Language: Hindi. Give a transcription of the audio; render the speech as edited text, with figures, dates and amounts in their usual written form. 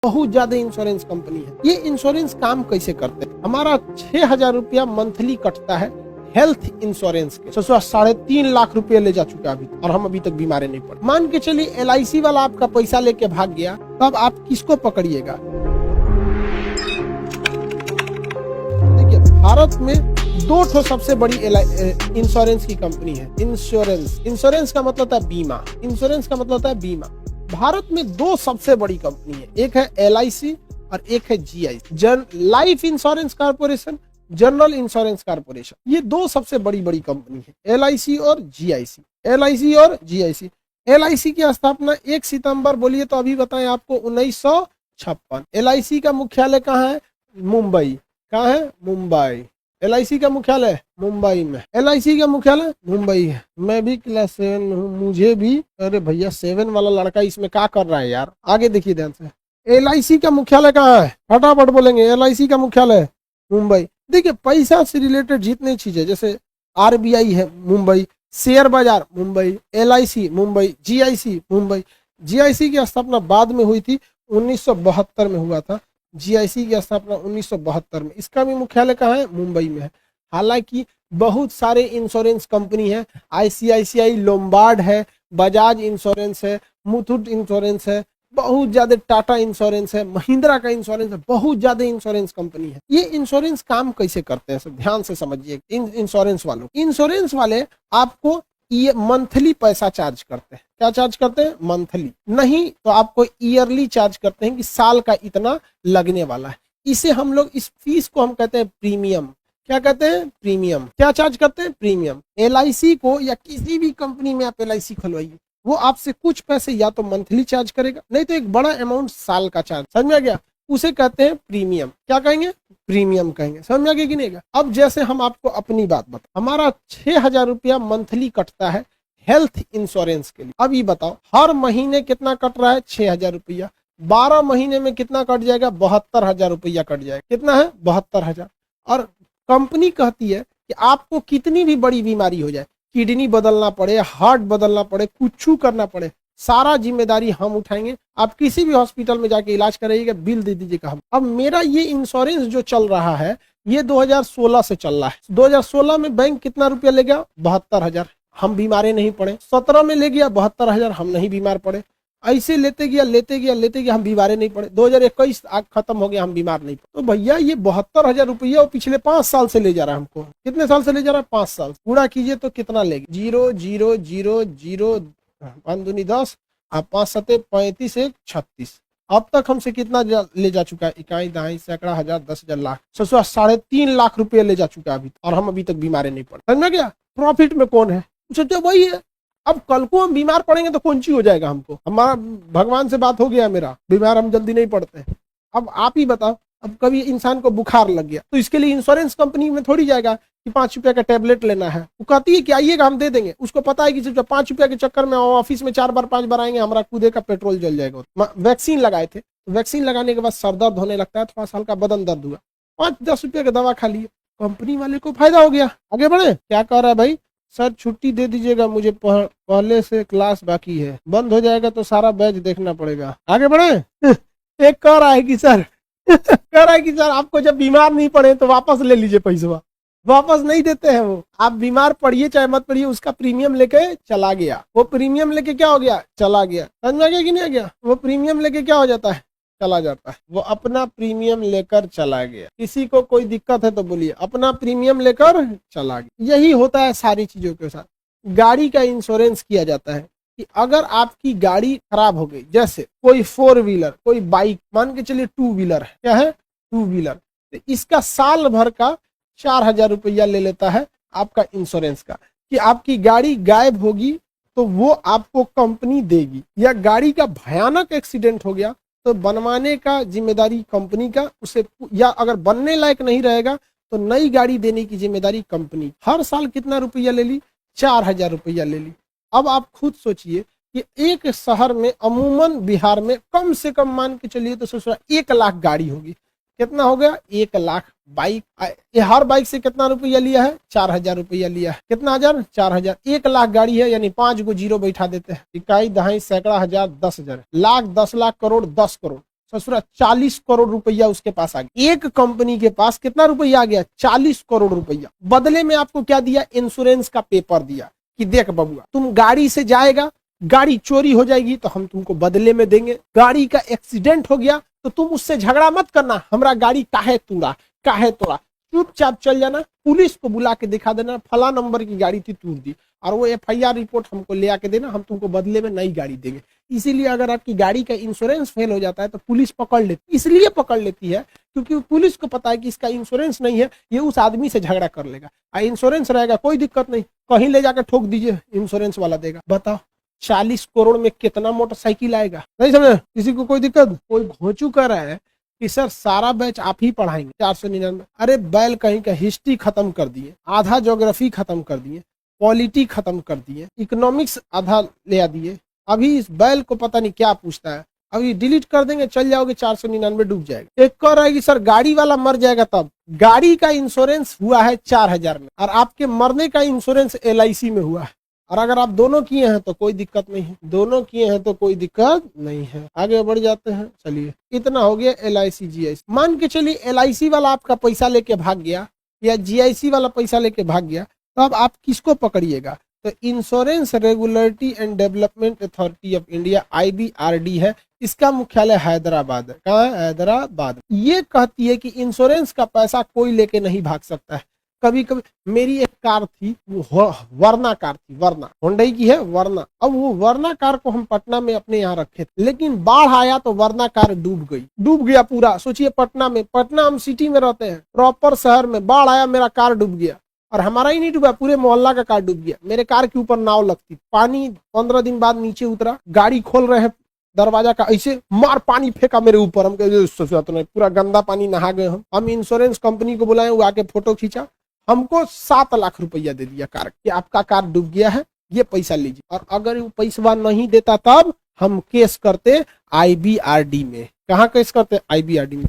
बहुत ज्यादा इंश्योरेंस कंपनी है। ये इंश्योरेंस काम कैसे करते हैं? हमारा 6,000 रुपया मंथली कटता है हेल्थ इंश्योरेंस के। सोचो 3.5 लाख रुपए ले जा चुका अभी और हम अभी तक बीमार नहीं पड़े। मान के चलिए LIC वाला आपका पैसा लेके भाग गया, तब आप किसको पकड़िएगा? देखिए भारत में 2 ठो सबसे बड़ी इंश्योरेंस की कंपनी है। इंश्योरेंस का मतलब होता है बीमा, इंश्योरेंस का मतलब होता है बीमा। भारत में 2 सबसे बड़ी कंपनी है, एक है LIC और एक है GIC, life insurance corporation, general insurance corporation. ये 2 सबसे बड़ी कंपनी है, LIC और GIC। LIC और GIC। LIC की स्थापना 1 सितंबर बोलिए तो अभी बताएं आपको 1956। LIC का मुख्यालय कहाँ है? मुंबई। कहाँ है? मुंबई। LIC का मुख्यालय मुंबई में। LIC का मुख्यालय मुंबई है। मैं भी क्लास 7 में हूँ, मुझे भी। अरे भैया 7 वाला लड़का इसमें क्या कर रहा है यार? आगे देखिए ध्यान से। LIC का मुख्यालय कहाँ है? फटाफट बोलेंगे। LIC का मुख्यालय मुंबई। देखिए पैसा से रिलेटेड जितनी चीजें, जैसे RBI है मुंबई, शेयर बाजार Mumbai, LIC Mumbai, GIC Mumbai. GIC की स्थापना बाद में हुई थी, 1972 में हुआ था। GIC की स्थापना 1972 में। इसका भी मुख्यालय कहाँ है? मुंबई में है। हालांकि बहुत सारे इंश्योरेंस कंपनी है, ICICI लोम्बार्ड है, बजाज इंश्योरेंस है, मुथूट इंश्योरेंस है, बहुत ज्यादा टाटा इंश्योरेंस है, महिंद्रा का इंश्योरेंस है, बहुत ज्यादा इंश्योरेंस कंपनी है। ये इंश्योरेंस काम कैसे करते हैं सब ध्यान से समझिए। इंश्योरेंस वाले आपको ये मंथली पैसा चार्ज करते हैं। क्या चार्ज करते हैं? मंथली नहीं तो आपको ईयरली चार्ज करते हैं कि साल का इतना लगने वाला है। इसे हम लोग, इस फीस को हम कहते हैं प्रीमियम। क्या कहते हैं? प्रीमियम। क्या चार्ज करते हैं? प्रीमियम। LIC को या किसी भी कंपनी में आप LIC खुलवाइए, वो आपसे कुछ पैसे या तो मंथली चार्ज करेगा, नहीं तो एक बड़ा अमाउंट साल का चार्ज। समझ में आ गया? उसे कहते हैं प्रीमियम। क्या कहेंगे? प्रीमियम कहेंगे। समझ में आ गया कि नहीं? अब जैसे हम आपको अपनी बात बता, हमारा 6,000 रुपया मंथली कटता है हेल्थ इंश्योरेंस के लिए। अब ये बताओ हर महीने कितना कट रहा है? 6,000 रुपया। 12 महीने में कितना कट जाएगा? 72,000 रुपया कट जाएगा। कितना है? 72,000। और कंपनी कहती है कि आपको कितनी भी बड़ी बीमारी हो जाए, किडनी बदलना पड़े, हार्ट बदलना पड़े, कुछ करना पड़े, सारा जिम्मेदारी हम उठाएंगे। आप किसी भी हॉस्पिटल में जाके इलाज कराइएगा, बिल दे दीजिएगा हम। अब मेरा ये इंश्योरेंस जो चल रहा है ये 2016 से चल रहा है। 2016 में बैंक कितना रुपया ले गया? 72,000। हम बीमारे नहीं पड़े। 17 में ले गया 72,000, हम नहीं बीमार पड़े। ऐसे लेते गया हम बीमारे नहीं पड़े। 2021 खत्म हो गया, हम बीमार नहीं पड़े। तो भैया ये 72,000 रुपया वो पिछले 5 साल से ले जा रहा है हमको। कितने साल से ले जा रहा है? 5 साल। पूरा कीजिए तो कितना लेगी? 0 0 0 0 1 दूनी 10, 5 सते 35, 1 36। अब तक हमसे कितना ले जा चुका है? इकाई, दहाई, सैकड़ा, हजार, 10,000, लाख, 3.5 लाख रुपये ले जा चुका है अभी, और हम अभी तक बीमारे नहीं पड़े। समझ में गया? प्रॉफिट में कौन है? सोचो वही है। अब कल को हम बीमार पड़ेंगे तो कौन सी हो जाएगा हमको? हमारा भगवान से बात हो गया, मेरा बीमार हम जल्दी नहीं पड़ते हैं। अब आप ही बताओ, अब कभी इंसान को बुखार लग गया तो इसके लिए इंश्योरेंस कंपनी में थोड़ी जाएगा कि 5 रुपया का टेबलेट लेना है। वो कहती है कि आइएगा हम दे देंगे। उसको पता है कि सिर्फ 5 रुपया के चक्कर में ऑफिस में 4 बार 5 बार आएंगे, हमारा कूदे का पेट्रोल जल जाएगा। वैक्सीन लगाए थे, वैक्सीन लगाने के बाद सर दर्द होने लगता है, थोड़ा सा हल्का बदन दर्द हुआ, 5-10 रुपया का दवा खा लिए, कंपनी वाले को फायदा हो गया। आगे बढ़े। क्या कह रहा है भाई? सर छुट्टी दे दीजिएगा, मुझे पहले से क्लास बाकी है, बंद हो जाएगा तो सारा बैच देखना पड़ेगा। आगे बढ़े। एक कह रहा है कि सर आपको जब बीमार नहीं पड़े तो वापस ले लीजिए पैसा। वापस नहीं देते हैं वो। आप बीमार पड़िए चाहे मत पड़िए, उसका प्रीमियम लेके चला गया। वो प्रीमियम लेके क्या हो गया? चला गया। समझ में आ गया कि नहीं आ गया? वो प्रीमियम लेके क्या हो जाता है? चला जाता है। वो अपना प्रीमियम लेकर चला गया। किसी को कोई दिक्कत है तो बोलिए, अपना प्रीमियम लेकर चला गया। यही होता है सारी चीजों के साथ। गाड़ी का इंश्योरेंस किया जाता है कि अगर आपकी गाड़ी खराब हो गई, जैसे कोई 4 व्हीलर, कोई बाइक, मान के चलिए 2 व्हीलर है, क्या है? 2 व्हीलर, तो इसका साल भर का 4,000 रुपया ले लेता है आपका इंश्योरेंस का, कि आपकी गाड़ी गायब होगी तो वो आपको कंपनी देगी, या गाड़ी का भयानक एक्सीडेंट हो गया तो बनवाने का जिम्मेदारी कंपनी का, उसे, या अगर बनने लायक नहीं रहेगा तो नई गाड़ी देने की जिम्मेदारी कंपनी। हर साल कितना रुपया ले ली? 4,000 रुपया ले ली। अब आप खुद सोचिए कि एक शहर में अमूमन बिहार में कम से कम मान के चलिए तो सोच 1 लाख गाड़ी होगी। कितना हो गया? 1 लाख बाइक। हर बाइक से कितना रुपया लिया है? 4,000 रुपया लिया है। कितना हजार? 4,000। 1 लाख गाड़ी है, यानी 5 गो जीरो बैठा देते हैं। इकाई, दहाई, सैकड़ा, हजार, 10,000, लाख, 10 लाख, करोड़, 10 करोड़। ससुरा 40 करोड़ रुपया उसके पास आ गया। एक कंपनी के पास कितना रुपया आ गया? 40 करोड़ रुपया। बदले में आपको क्या दिया? इंश्योरेंस का पेपर दिया कि देख बबुआ, तुम गाड़ी से जाएगा, गाड़ी चोरी हो जाएगी तो हम तुमको बदले में देंगे। गाड़ी का एक्सीडेंट हो गया तो तुम उससे झगड़ा मत करना, हमरा गाड़ी काहे तोड़ा, चुपचाप चल जाना, पुलिस को बुला के दिखा देना फला नंबर की गाड़ी थी टूट दी, और वो FIR रिपोर्ट हमको ले आके देना, हम तुमको बदले में नई गाड़ी देंगे। इसीलिए अगर आपकी गाड़ी का इंश्योरेंस फेल हो जाता है तो पुलिस पकड़ लेती, इसलिए पकड़ लेती है क्योंकि पुलिस को पता है कि इसका इंश्योरेंस नहीं है, ये उस आदमी से झगड़ा कर लेगा। इंश्योरेंस रहेगा कोई दिक्कत नहीं, कहीं ले जाकर ठोक दीजिए, इंश्योरेंस वाला देगा। बताओ 40 करोड़ में कितना मोटरसाइकिल आएगा? नहीं समझे? किसी को कोई दिक्कत? कोई घोंचू कर रहा है कि सर सारा बैच आप ही पढ़ाएंगे 499। अरे बैल कहीं का हिस्ट्री खत्म कर दिए, आधा ज्योग्राफी खत्म कर दिए, पॉलिटी खत्म कर दिए, इकोनॉमिक्स आधा ले दिए। अभी इस बैल को पता नहीं क्या पूछता है, अभी डिलीट कर देंगे, चल जाओगे 499 डूब जाएगा। एक कह रहा है कि सर गाड़ी वाला मर जाएगा तब। गाड़ी का इंश्योरेंस हुआ है 4000 में और आपके मरने का इंश्योरेंस LIC में हुआ है, और अगर आप दोनों किए हैं तो कोई दिक्कत नहीं है, दोनों किए हैं तो कोई दिक्कत नहीं है। आगे बढ़ जाते हैं। चलिए इतना हो गया LIC GIC। मान के चलिए LIC वाला आपका पैसा लेके भाग गया या GIC वाला पैसा लेके भाग गया, तो अब आप किसको पकड़िएगा? तो insurance regulatory and development authority of India IBRD है, इसका मुख्यालय हैदराबाद है। कहाँ है? हैदराबाद। ये कहती है कि इंश्योरेंस का पैसा कोई लेके नहीं भाग सकता है। कभी कभी मेरी एक कार थी, वो वर्ना कार थी, वर्ना होंडई की है वर्ना। अब वो वर्ना कार को हम पटना में अपने यहाँ रखे थे, लेकिन बाढ़ आया तो वर्ना कार डूब गया पूरा। सोचिए पटना में, पटना हम सिटी में रहते हैं, प्रॉपर शहर में, बाढ़ आया मेरा कार डूब गया, और हमारा ही नहीं डूबा, पूरे मोहल्ला का कार डूब गया। मेरे कार के ऊपर नाव लगती, पानी 15 दिन बाद नीचे उतरा, गाड़ी खोल रहे हैं दरवाजा का, ऐसे मार पानी फेंका मेरे ऊपर। हम कहे पूरा गंदा पानी, नहा गए हम इंश्योरेंस कंपनी को बुलाए, वो आके फोटो खींचा, हमको 7 लाख रुपया दे दिया कार कि आपका कार डूब गया है, ये पैसा लीजिए। और अगर वो पैसा नहीं देता तब हम केस करते IBRD में। कहाँ केस करते? IBRD में।